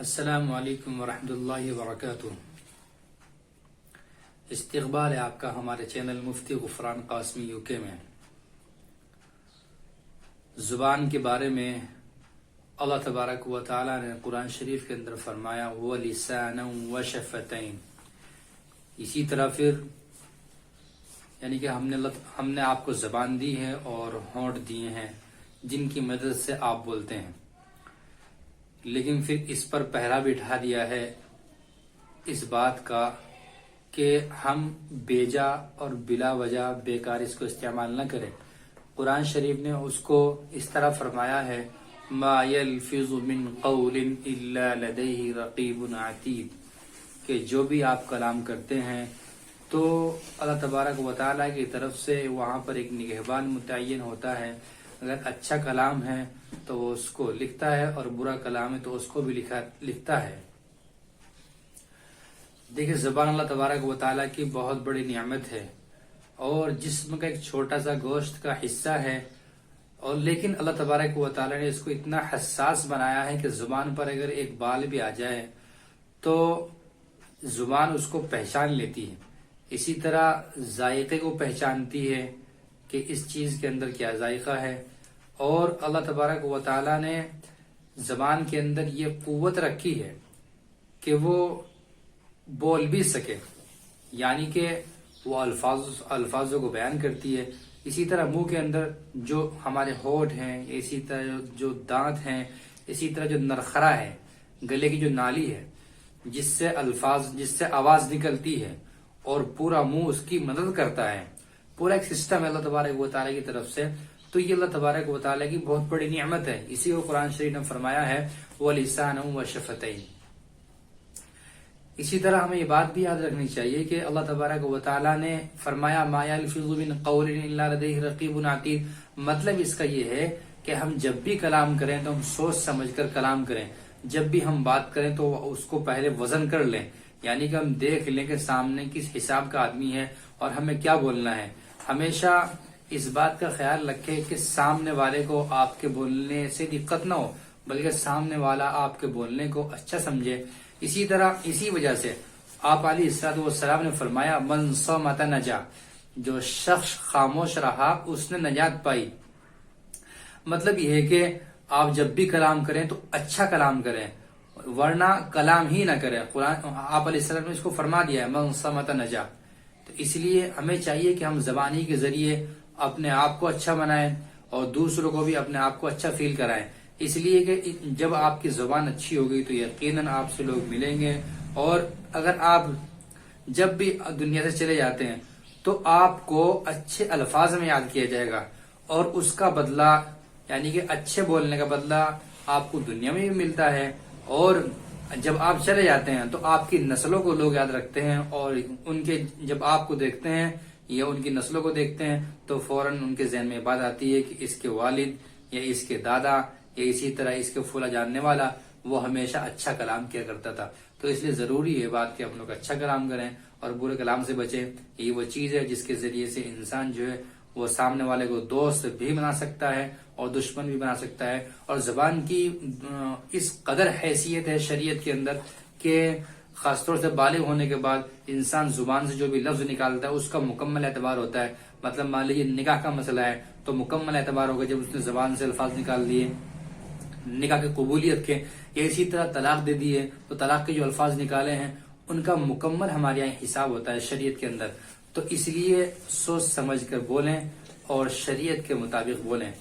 السلام علیکم ورحمۃ اللہ وبرکاتہ۔ استقبال ہے آپ کا ہمارے چینل مفتی غفران قاسمی UK میں۔ زبان کے بارے میں اللہ تبارک و تعالی نے قرآن شریف کے اندر فرمایا وَلِسَانًا وَشَفَتَيْن۔ اسی طرح پھر یعنی کہ ہم نے آپ کو زبان دی ہے اور ہونٹ دیے ہیں جن کی مدد سے آپ بولتے ہیں، لیکن پھر اس پر پہرا بٹھا دیا ہے اس بات کا کہ ہم بیجا اور بلا وجہ بیکار اس کو استعمال نہ کریں۔ قرآن شریف نے اس کو اس طرح فرمایا ہے ما يلفظ من قول الا لديه رقیب عتید، کہ جو بھی آپ کلام کرتے ہیں تو اللہ تبارک و تعالیٰ کی طرف سے وہاں پر ایک نگہبان متعین ہوتا ہے۔ اگر اچھا کلام ہے تو وہ اس کو لکھتا ہے اور برا کلام ہے تو اس کو بھی لکھتا ہے۔ دیکھیں، زبان اللہ تبارک و تعالیٰ کی بہت بڑی نعمت ہے اور جسم کا ایک چھوٹا سا گوشت کا حصہ ہے، اور لیکن اللہ تبارک و تعالیٰ نے اس کو اتنا حساس بنایا ہے کہ زبان پر اگر ایک بال بھی آ جائے تو زبان اس کو پہچان لیتی ہے۔ اسی طرح ذائقے کو پہچانتی ہے کہ اس چیز کے اندر کیا ذائقہ ہے، اور اللہ تبارک و تعالیٰ نے زبان کے اندر یہ قوت رکھی ہے کہ وہ بول بھی سکے، یعنی کہ وہ الفاظوں کو بیان کرتی ہے۔ اسی طرح منہ کے اندر جو ہمارے ہونٹ ہیں، اسی طرح جو دانت ہیں، اسی طرح جو نرخرا ہے، گلے کی جو نالی ہے جس سے آواز نکلتی ہے، اور پورا منہ اس کی مدد کرتا ہے۔ پورا ایک سسٹم ہے اللہ تبارک و تعالیٰ کی طرف سے، تو یہ اللہ تبارک و تعالیٰ کی بہت بڑی نعمت ہے۔ اسی کو قرآن شریف نے فرمایا ہے وَلِسَانًا وَشَفَتَيْن۔ اسی طرح ہمیں یہ بات بھی یاد رکھنی چاہیے کہ اللہ تبارک و تعالیٰ نے فرمایا مَا يَلْفِظُ مِنْ قَوْلٍ إِلَّا لَدَيْهِ رَقِيبٌ عَتِيدٌ۔ مطلب اس کا یہ ہے کہ ہم جب بھی کلام کریں تو ہم سوچ سمجھ کر کلام کریں۔ جب بھی ہم بات کریں تو اس کو پہلے وزن کر لیں، یعنی کہ ہم دیکھ لیں کہ سامنے کس حساب کا آدمی ہے اور ہمیں کیا بولنا ہے۔ ہمیشہ اس بات کا خیال رکھیں کہ سامنے والے کو آپ کے بولنے سے دقت نہ ہو، بلکہ سامنے والا آپ کے بولنے کو اچھا سمجھے۔ اسی طرح اسی وجہ سے آپ علیہ السلام نے فرمایا من صمت نجا، جو شخص خاموش رہا اس نے نجات پائی۔ مطلب یہ ہے کہ آپ جب بھی کلام کریں تو اچھا کلام کریں، ورنہ کلام ہی نہ کریں۔ قرآن آپ علیہ السلام نے اس کو فرما دیا ہے من صمت نجا۔ تو اس لیے ہمیں چاہیے کہ ہم زبانی کے ذریعے اپنے آپ کو اچھا بنائیں اور دوسروں کو بھی اپنے آپ کو اچھا فیل کرائیں، اس لیے کہ جب آپ کی زبان اچھی ہوگی تو یقیناً آپ سے لوگ ملیں گے، اور اگر آپ جب بھی دنیا سے چلے جاتے ہیں تو آپ کو اچھے الفاظ میں یاد کیا جائے گا، اور اس کا بدلہ یعنی کہ اچھے بولنے کا بدلہ آپ کو دنیا میں بھی ملتا ہے، اور جب آپ چلے جاتے ہیں تو آپ کی نسلوں کو لوگ یاد رکھتے ہیں، اور ان کے جب آپ کو دیکھتے ہیں یا ان کی نسلوں کو دیکھتے ہیں تو فوراً ان کے ذہن میں بات آتی ہے کہ اس کے والد یا اس کے دادا یا اسی طرح اس کے پھولا جاننے والا وہ ہمیشہ اچھا کلام کیا کرتا تھا۔ تو اس لیے ضروری ہے بات کہ ہم لوگ اچھا کلام کریں اور برے کلام سے بچیں۔ یہ وہ چیز ہے جس کے ذریعے سے انسان جو ہے وہ سامنے والے کو دوست بھی بنا سکتا ہے اور دشمن بھی بنا سکتا ہے۔ اور زبان کی اس قدر حیثیت ہے شریعت کے اندر کہ خاص طور سے بالغ ہونے کے بعد انسان زبان سے جو بھی لفظ نکالتا ہے اس کا مکمل اعتبار ہوتا ہے۔ مطلب مان لیجیے نکاح کا مسئلہ ہے تو مکمل اعتبار ہوگا جب اس نے زبان سے الفاظ نکال دیے نکاح کی قبولیت کے، یا اسی طرح طلاق دے دیے تو طلاق کے جو الفاظ نکالے ہیں ان کا مکمل ہمارے یہاں حساب ہوتا ہے شریعت کے اندر۔ تو اس لیے سوچ سمجھ کر بولیں اور شریعت کے مطابق بولیں۔